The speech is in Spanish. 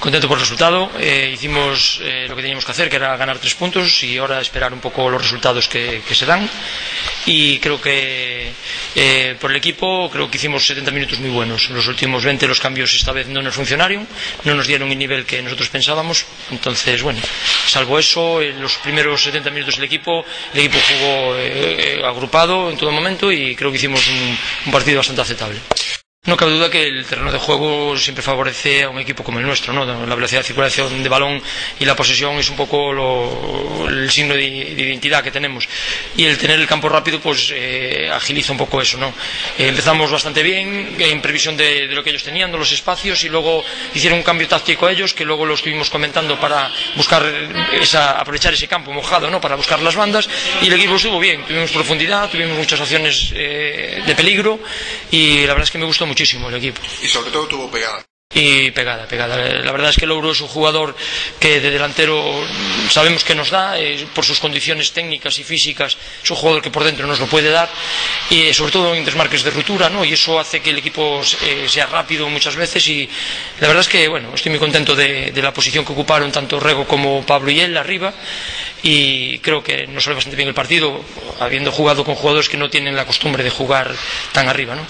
Contento por el resultado, hicimos lo que teníamos que hacer, que era ganar 3 puntos y ahora esperar un poco los resultados que se dan. Y creo que por el equipo creo que hicimos 70 minutos muy buenos. Los últimos 20 los cambios esta vez no nos funcionaron, no nos dieron el nivel que nosotros pensábamos. Entonces, bueno, salvo eso, en los primeros 70 minutos el equipo jugó agrupado en todo momento y creo que hicimos un partido bastante aceptable. No cabe duda que el terreno de juego siempre favorece a un equipo como el nuestro, ¿no? La velocidad de circulación de balón y la posesión es un poco el signo de identidad que tenemos, y el tener el campo rápido pues agiliza un poco eso, ¿no? Empezamos bastante bien en previsión de lo que ellos tenían, de los espacios, y luego hicieron un cambio táctico ellos, que luego lo estuvimos comentando, para buscar aprovechar ese campo mojado, ¿no? Para buscar las bandas, y el equipo estuvo bien, tuvimos profundidad, tuvimos muchas acciones de peligro, y la verdad es que me gustó muchísimo el equipo. Y sobre todo tuvo pegada. Y pegada. La verdad es que Louro es un jugador que de delantero sabemos que nos da, por sus condiciones técnicas y físicas, es un jugador que por dentro nos lo puede dar, y sobre todo en desmarques de ruptura, ¿no? Y eso hace que el equipo sea rápido muchas veces, y la verdad es que, bueno, estoy muy contento de la posición que ocuparon tanto Rego como Pablo y él arriba, y creo que nos salió bastante bien el partido, habiendo jugado con jugadores que no tienen la costumbre de jugar tan arriba, ¿no?